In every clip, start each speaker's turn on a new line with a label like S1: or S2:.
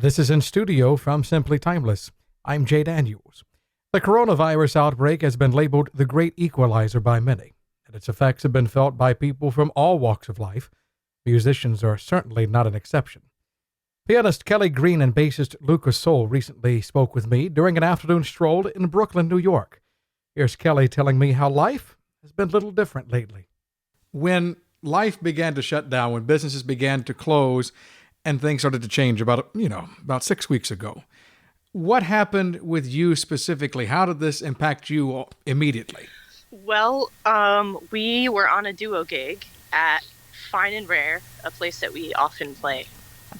S1: This is in studio from Simply Timeless. I'm Jay Daniels. The coronavirus outbreak has been labeled the great equalizer by many, and its effects have been felt by people from all walks of life. Musicians are certainly not an exception. Pianist Kelly Green and bassist Luca Soul recently spoke with me during an afternoon stroll in Brooklyn, New York. Here's Kelly telling me how life has been a little different lately. When life began to shut down, when businesses began to close, and things started to change about 6 weeks ago. What happened with you specifically? How did this impact you immediately?
S2: Well, we were on a duo gig at Fine and Rare, a place that we often play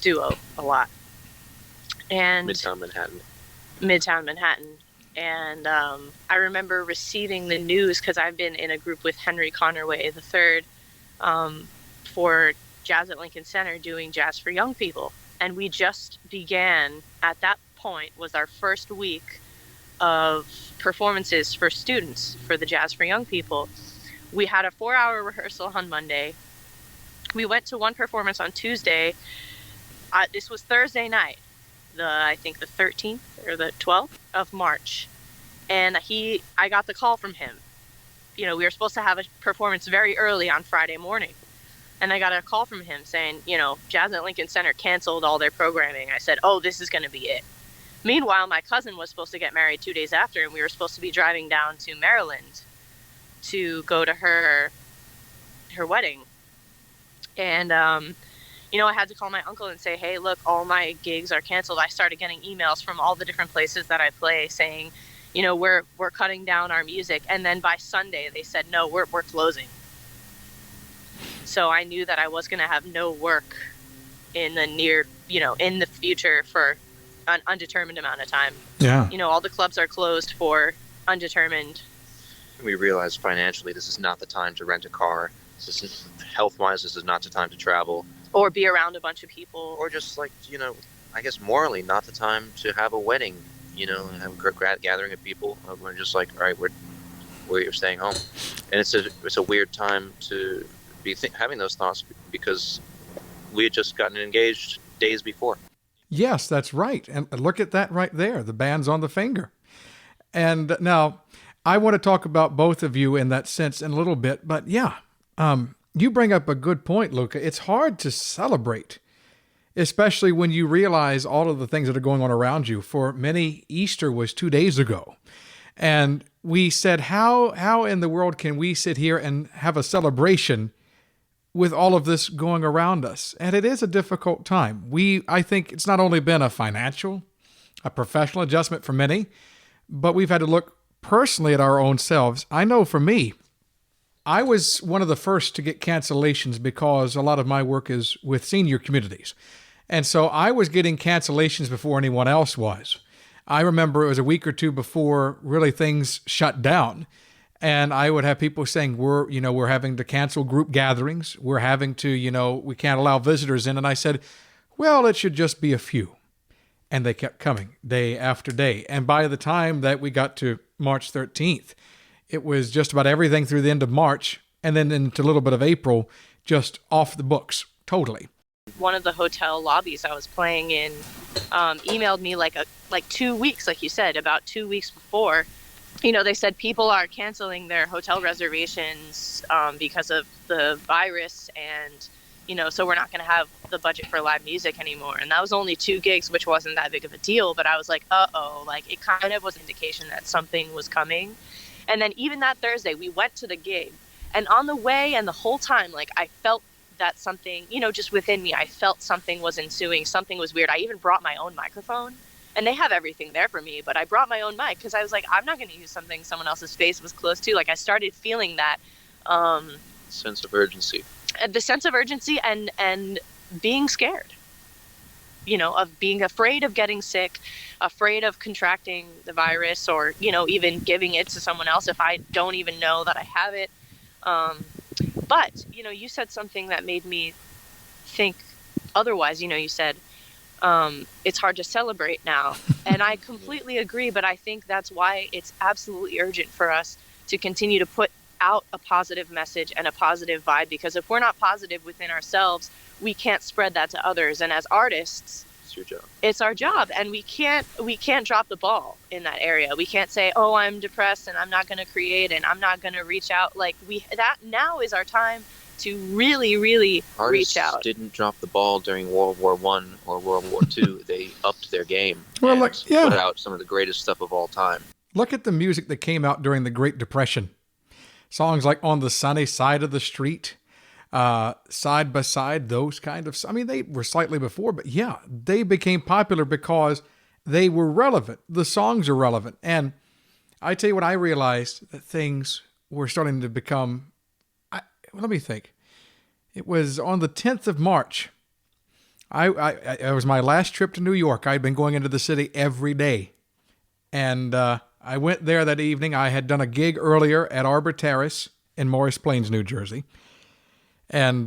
S2: duo a lot. And
S3: Midtown Manhattan.
S2: And I remember receiving the news because I've been in a group with Henry Connerway III for Jazz at Lincoln Center doing jazz for young people. And we just began, at that point, was our first week of performances for students for the Jazz for Young People. We had a 4-hour rehearsal on Monday. We went to one performance on Tuesday. This was Thursday night, I think the 13th or the 12th of March. And I got the call from him. We were supposed to have a performance very early on Friday morning. And I got a call from him saying, Jazz at Lincoln Center canceled all their programming. I said, oh, this is going to be it. Meanwhile, my cousin was supposed to get married 2 days after, and we were supposed to be driving down to Maryland to go to her wedding. And, I had to call my uncle and say, hey, look, all my gigs are canceled. I started getting emails from all the different places that I play saying, we're cutting down our music. And then by Sunday, they said, no, we're closing. So I knew that I was going to have no work in the future for an undetermined amount of time.
S1: Yeah.
S2: All the clubs are closed for undetermined.
S3: We realized financially this is not the time to rent a car. Health-wise, this is not the time to travel.
S2: Or be around a bunch of people.
S3: Or just I guess morally, not the time to have a wedding, and have a gathering of people. We're just like, all right, we're staying home. And it's a weird time to be having those thoughts because we had just gotten engaged days before.
S1: Yes, that's right. And look at that right there. The band's on the finger. And now I want to talk about both of you in that sense in a little bit. But yeah, you bring up a good point, Luca. It's hard to celebrate, especially when you realize all of the things that are going on around you. For many, Easter was 2 days ago. And we said, how in the world can we sit here and have a celebration with all of this going around us? And it is a difficult time. I think it's not only been a financial, a professional adjustment for many, but we've had to look personally at our own selves. I know for me, I was one of the first to get cancellations because a lot of my work is with senior communities. And so I was getting cancellations before anyone else was. I remember it was a week or two before really things shut down. And I would have people saying, we're having to cancel group gatherings. We're having to, we can't allow visitors in. And I said, well, it should just be a few. And they kept coming day after day. And by the time that we got to March 13th, it was just about everything through the end of March and then into a little bit of April, just off the books, totally.
S2: One of the hotel lobbies I was playing in emailed me like 2 weeks, like you said, about 2 weeks before. They said people are canceling their hotel reservations because of the virus and, so we're not going to have the budget for live music anymore. And that was only 2 gigs, which wasn't that big of a deal. But I was like, uh-oh, it kind of was an indication that something was coming. And then even that Thursday, we went to the gig. And on the way and the whole time, I felt that something, just within me, I felt something was ensuing. Something was weird. I even brought my own microphone. And they have everything there for me, but I brought my own mic because I was like, I'm not going to use something someone else's face was close to. I started feeling that
S3: sense of urgency.
S2: The sense of urgency and being scared, of being afraid of getting sick, afraid of contracting the virus or, even giving it to someone else if I don't even know that I have it. But, you said something that made me think otherwise. You said, it's hard to celebrate now. And I completely agree, but I think that's why it's absolutely urgent for us to continue to put out a positive message and a positive vibe, because if we're not positive within ourselves, we can't spread that to others. And as artists,
S3: It's your job.
S2: It's our job, and we can't drop the ball in that area. We can't say, oh, I'm depressed and I'm not going to create and I'm not going to reach out. Like, that now is our time to really, really
S3: Artists
S2: reach out.
S3: Didn't drop the ball during World War I or World War II. They upped their game
S1: Well,
S3: and
S1: look, yeah.
S3: put out some of the greatest stuff of all time.
S1: Look at the music that came out during the Great Depression. Songs like On the Sunny Side of the Street, Side by Side, those kind of... I mean, they were slightly before, but yeah, they became popular because they were relevant. The songs are relevant. And I tell you what, I realized that things were starting to become... let me think. It was on the 10th of March. It was my last trip to New York. I'd been going into the city every day. And I went there that evening. I had done a gig earlier at Arbor Terrace in Morris Plains, New Jersey. And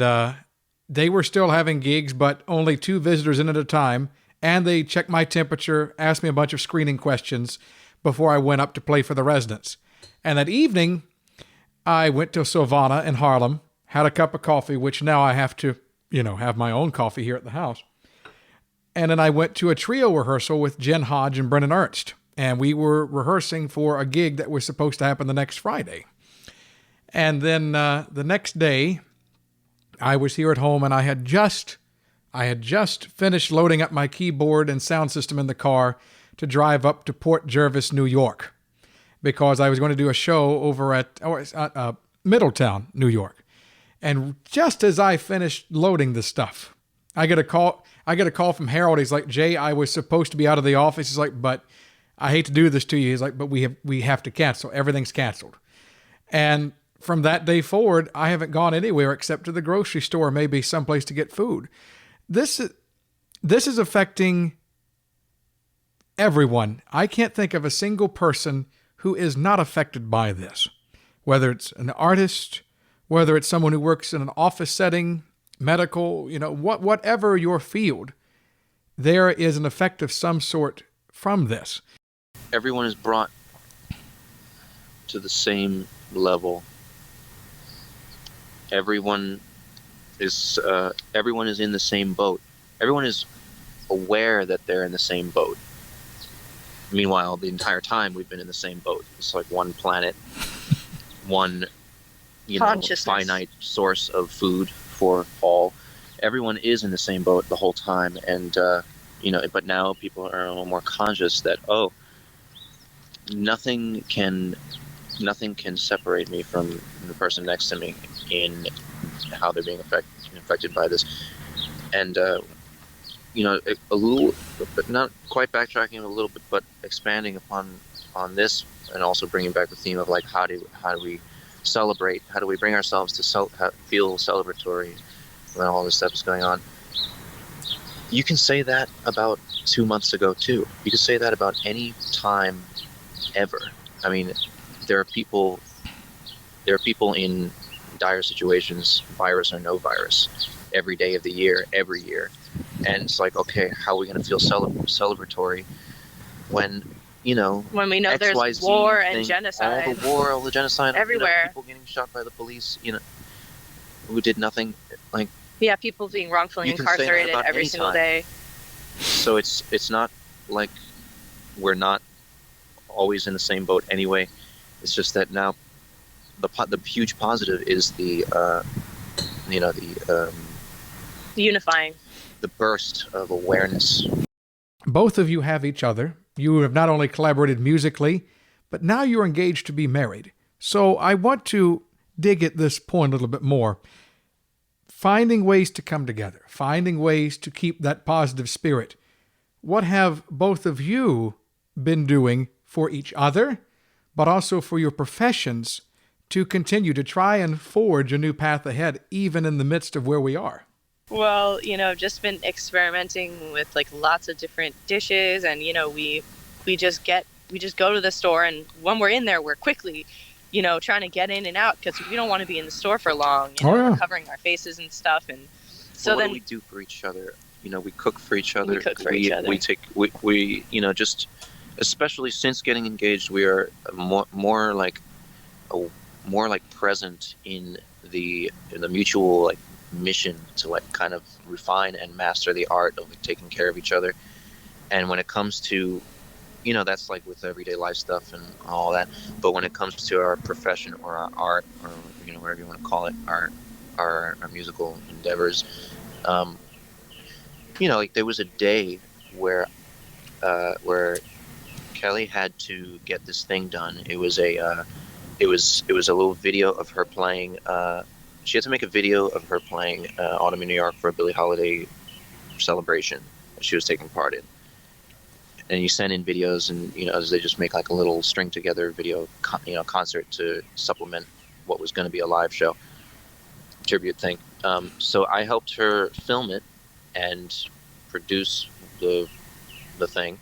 S1: they were still having gigs, but only 2 visitors in at a time. And they checked my temperature, asked me a bunch of screening questions before I went up to play for the residents. And that evening, I went to Silvana in Harlem, had a cup of coffee, which now I have to, have my own coffee here at the house. And then I went to a trio rehearsal with Jen Hodge and Brennan Ernst. And we were rehearsing for a gig that was supposed to happen the next Friday. And then the next day, I was here at home, and I had just finished loading up my keyboard and sound system in the car to drive up to Port Jervis, New York, because I was going to do a show over at Middletown, New York. And just as I finished loading the stuff, I get a call from Harold. He's like, Jay, I was supposed to be out of the office. He's like, but I hate to do this to you. He's like, but we have to cancel. Everything's canceled. And from that day forward, I haven't gone anywhere except to the grocery store, maybe someplace to get food. This is affecting everyone. I can't think of a single person who is not affected by this, whether it's an artist, whether it's someone who works in an office setting, medical, whatever your field, there is an effect of some sort from this.
S3: Everyone is brought to the same level. Everyone is in the same boat. Everyone is aware that they're in the same boat. Meanwhile, the entire time we've been in the same boat. It's like one planet, one finite source of food for all. Everyone is in the same boat the whole time, and but now people are a little more conscious that nothing can separate me from the person next to me in how they're being affected by this. And a little, but not quite backtracking a little bit, but expanding on this, and also bringing back the theme of like how do we celebrate? How do we bring ourselves to feel celebratory when all this stuff is going on? You can say that about 2 months ago too. You can say that about any time ever. I mean, there are people in dire situations, virus or no virus, every day of the year, every year. And it's like, okay, how are we going to feel celebratory when we know
S2: there's war and genocide,
S3: all the genocide
S2: everywhere,
S3: people getting shot by the police, who did nothing, like
S2: people being wrongfully incarcerated every single day.
S3: So it's not like we're not always in the same boat anyway. It's just that now the huge positive is the
S2: unifying,
S3: the burst of awareness.
S1: Both of you have each other. You have not only collaborated musically, but now you're engaged to be married. So I want to dig at this point a little bit more. Finding ways to come together, finding ways to keep that positive spirit. What have both of you been doing for each other, but also for your professions, to continue to try and forge a new path ahead, even in the midst of where we are?
S2: Well, just been experimenting with like lots of different dishes, and we just go to the store, and when we're in there, we're quickly, trying to get in and out because we don't want to be in the store for long. We're covering our faces and stuff, and so
S3: what do we do for each other? We cook for each other. We just, especially since getting engaged, we are more like present in the mutual like mission to like kind of refine and master the art of like taking care of each other. And when it comes to, you know, that's like with everyday life stuff and all that. But when it comes to our profession or our art, or, you know, whatever you want to call it, our musical endeavors, you know, like there was a day where Kelly had to get this thing done. It was a little video of her playing. She had to make a video of her playing Autumn in New York for a Billie Holiday celebration that she was taking part in. And you send in videos, and you know, they just make like a little string together video, concert to supplement what was going to be a live show, tribute thing. So I helped her film it and produce the thing.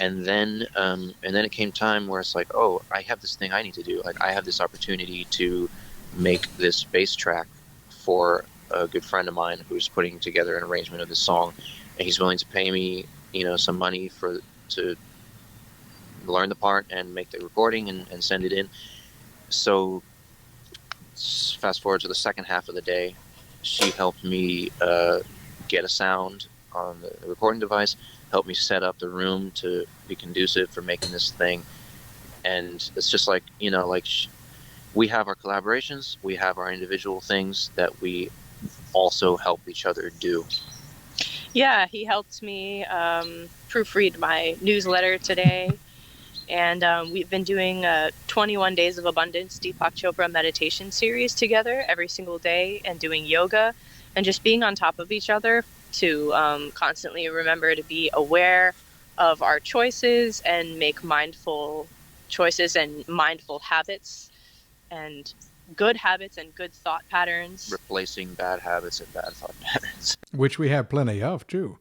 S3: And then it came time where it's like, oh, I have this thing I need to do. Like, I have this opportunity to make this bass track for a good friend of mine who's putting together an arrangement of this song, and he's willing to pay me, you know, some money to learn the part and make the recording and send it in. So fast forward to the second half of the day, she helped me get a sound on the recording device, helped me set up the room to be conducive for making this thing. And it's just like, you know, like we have our collaborations, we have our individual things that we also help each other do.
S2: Yeah, he helped me proofread my newsletter today. And we've been doing a 21 Days of Abundance Deepak Chopra meditation series together every single day, and doing yoga and just being on top of each other to constantly remember to be aware of our choices and make mindful choices and mindful habits and good habits and good thought patterns.
S3: Replacing bad habits and bad thought patterns.
S1: Which we have plenty of, too.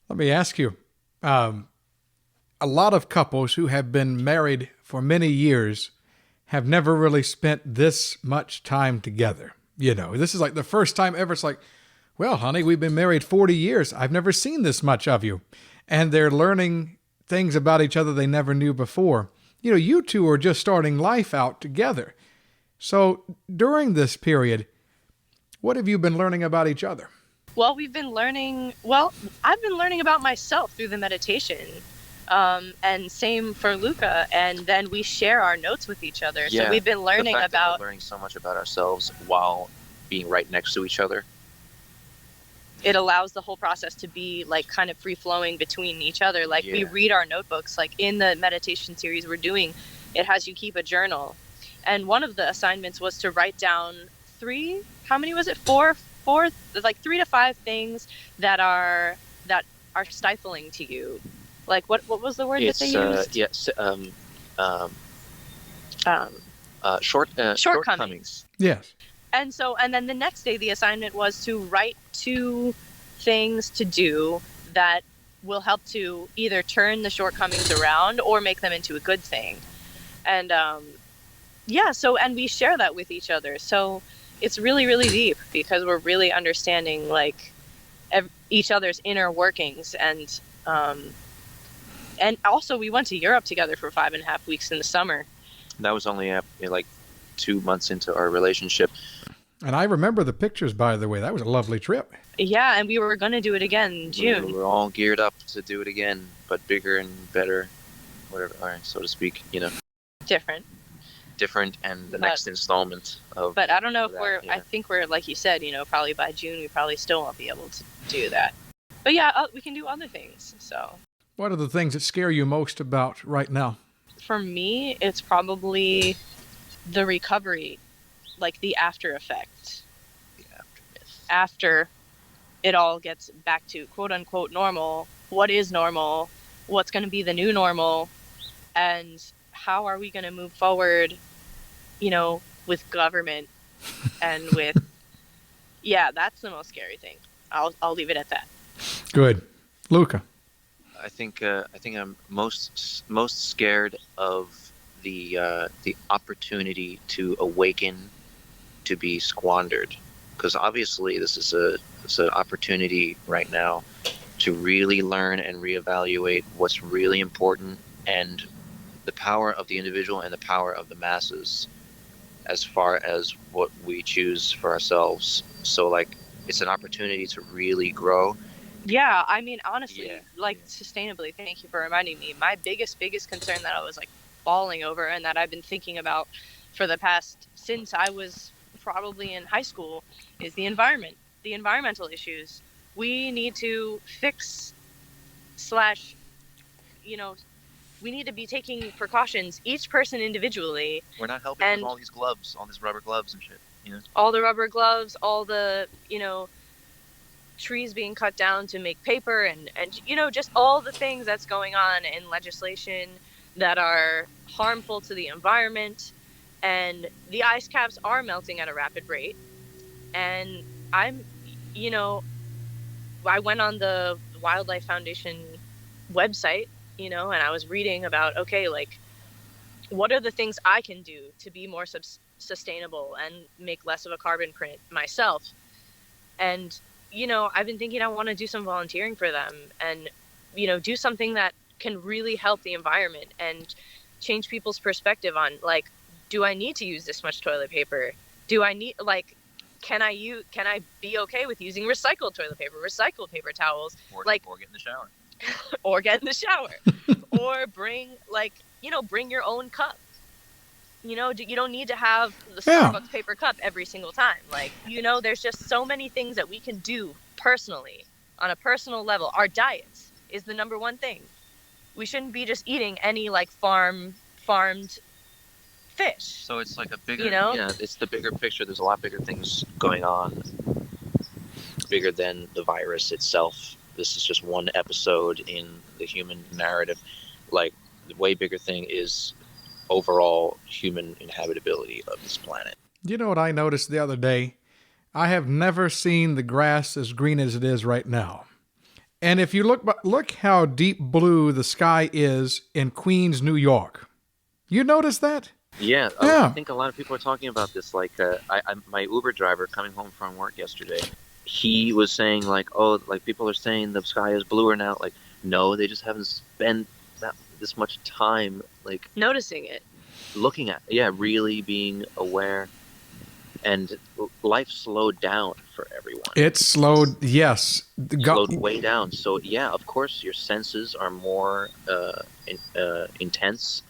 S1: Let me ask you, a lot of couples who have been married for many years have never really spent this much time together. You know, this is like the first time ever. It's like, well, honey, we've been married 40 years. I've never seen this much of you. And they're learning things about each other they never knew before. You know, you two are just starting life out together. So during this period, what have you been learning about each other?
S2: Well, I've been learning about myself through the meditation. And same for Luca. And then we share our notes with each other.
S3: Yeah,
S2: so we've been learning about
S3: learning so much about ourselves while being right next to each other.
S2: It allows the whole process to be like kind of free flowing between each other. Like we read our notebooks, like in the meditation series we're doing, it has you keep a journal. And one of the assignments was to write down four, like 3 to 5 things that are stifling to you. Like what was the word that they used? Shortcomings.
S1: Yes.
S2: And then the next day, the assignment was to write 2 things to do that will help to either turn the shortcomings around or make them into a good thing. And and we share that with each other. So it's really, really deep because we're really understanding like each other's inner workings. And also we went to Europe together for 5.5 weeks in the summer.
S3: That was only like 2 months into our relationship.
S1: And I remember the pictures, by the way. That was a lovely trip.
S2: Yeah, and we were going to do it again in June.
S3: We were all geared up to do it again, but bigger and better, whatever, so to speak, you know.
S2: Different,
S3: and the next installment of.
S2: But I don't know if I think we're, like you said, you know, probably by June we probably still won't be able to do that. But yeah, we can do other things, so. What
S1: are the things that scare you most about right now?
S2: For me, it's probably the recovery. Like the after effect.
S3: The aftermath.
S2: After it all gets back to quote unquote normal, what is normal? What's going to be the new normal? And how are we going to move forward, you know, with government and with, that's the most scary thing. I'll leave it at that.
S1: Good. Luca.
S3: I think I'm most scared of the opportunity to awaken to be squandered, because obviously this is an opportunity right now to really learn and reevaluate what's really important, and the power of the individual and the power of the masses as far as what we choose for ourselves. So like it's an opportunity to really grow.
S2: Yeah, I mean,
S3: Yeah,
S2: honestly, like
S3: yeah.
S2: sustainably, thank you for reminding me. My biggest concern that I was like falling over and that I've been thinking about for the past, since I was probably in high school, is the environment, the environmental issues. We need to fix slash, you know, we need to be taking precautions, each person individually,
S3: We're not helping with
S2: and
S3: all these gloves, all these rubber gloves and shit, you know?
S2: all the rubber gloves, all the, trees being cut down to make paper, and just all the things that's going on in legislation that are harmful to the environment. And the ice caps are melting at a rapid rate. And I'm you know I went on the Wildlife Foundation website, and I was reading about, okay, like, what are the things I can do to be more sustainable and make less of a carbon print myself. And I've been thinking I want to do some volunteering for them, and do something that can really help the environment and change people's perspective on, like, do I need to use this much toilet paper? Do I need, like, can I be okay with using recycled toilet paper, recycled paper towels, like,
S3: Or get in the shower.
S2: or get in the shower, or bring, like, bring your own cup. You don't need to have the
S1: Yeah.
S2: Starbucks paper cup every single time. Like, there's just so many things that we can do personally, on a personal level. Our diets is the number one thing. We shouldn't be just eating any, like, farmed fish.
S3: So it's like a bigger, it's the bigger picture. There's a lot bigger things going on, bigger than the virus itself. This is just one episode in the human narrative. Like, the way bigger thing is overall human inhabitability of this planet.
S1: You know what I noticed the other day? I have never seen the grass as green as it is right now. And if you look how deep blue the sky is in Queens, New York. You notice that?
S3: Yeah,
S1: Yeah.
S3: I think a lot of people are talking about this. Like, my Uber driver coming home from work yesterday, he was saying, like, oh, like, people are saying the sky is bluer now. Like, no, they just haven't spent this much time, like,
S2: Noticing it.
S3: looking at, really being aware. And life slowed down for everyone.
S1: It slowed, yes.
S3: Slowed way down. So, yeah, of course, your senses are more intense.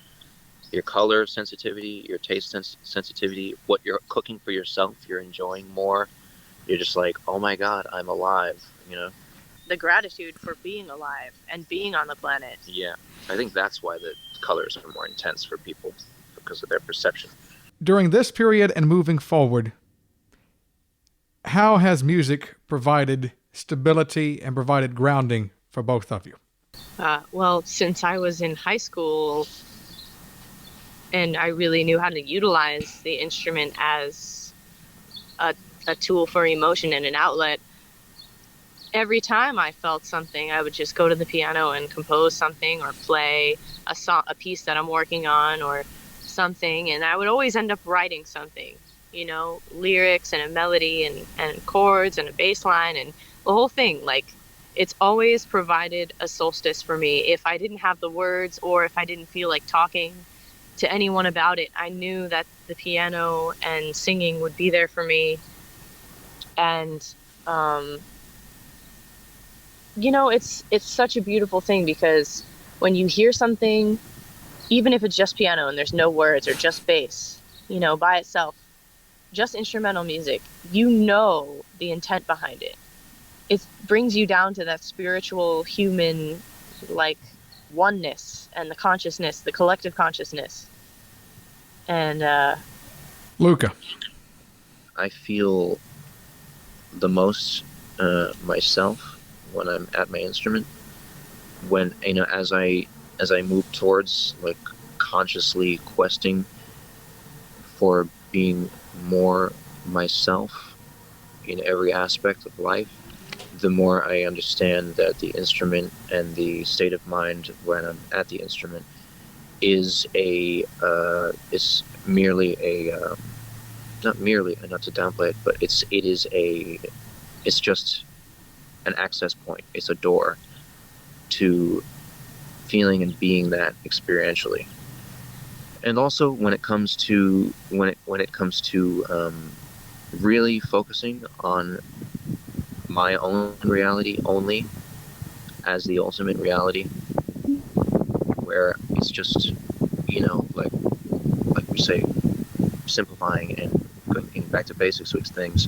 S3: Your color sensitivity, your taste sensitivity, what you're cooking for yourself, you're enjoying more. You're just like, oh my God, I'm alive,
S2: The gratitude for being alive and being on the planet.
S3: Yeah, I think that's why the colors are more intense for people, because of their perception.
S1: During this period and moving forward, how has music provided stability and provided grounding for both of you?
S2: Well, since I was in high school and I really knew how to utilize the instrument as a tool for emotion and an outlet, every time I felt something, I would just go to the piano and compose something, or play a piece that I'm working on, or something, and I would always end up writing something, lyrics and a melody and chords and a bass line and the whole thing. Like, it's always provided a solstice for me. If I didn't have the words, or if I didn't feel like talking to anyone about it, I knew that the piano and singing would be there for me. And it's such a beautiful thing, because when you hear something, even if it's just piano and there's no words, or just bass, by itself, just instrumental music, the intent behind it. It brings you down to that spiritual, human, like, oneness, and the consciousness, the collective consciousness. And
S1: Luca.
S3: I feel the most myself when I'm at my instrument. When, as I move towards, like, consciously questing for being more myself in every aspect of life, the more I understand that the instrument and the state of mind when I'm at the instrument is merely a not merely, not to downplay it, but it's just an access point. It's a door to feeling and being that experientially. And also when it comes to really focusing on my own reality only as the ultimate reality, where it's just, like we say, simplifying and getting back to basics with things.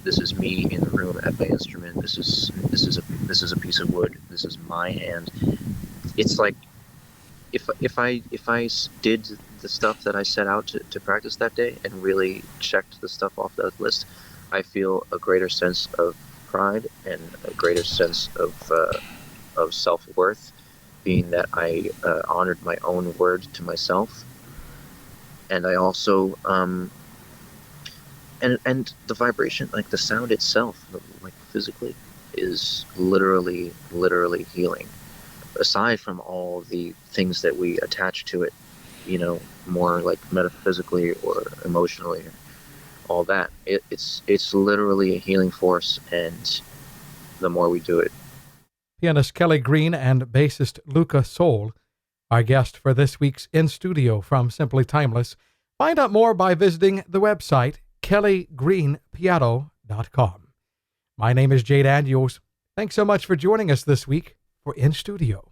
S3: This is me in the room at my instrument. This is a piece of wood. This is my hand. It's like if I did the stuff that I set out to practice that day and really checked the stuff off that list, I feel a greater sense of pride and a greater sense of self-worth, being that I honored my own word to myself. And I also and the vibration, like the sound itself, like physically, is literally healing. Aside from all the things that we attach to it, more like metaphysically or emotionally, all that, it's literally a healing force, and the more we do it.
S1: Pianist Kelly Green and bassist Luca Soul, our guest for this week's In Studio from Simply Timeless. Find out more by visiting the website kellygreenpiano.com. My name is Jade Andrews. Thanks so much for joining us this week for In Studio.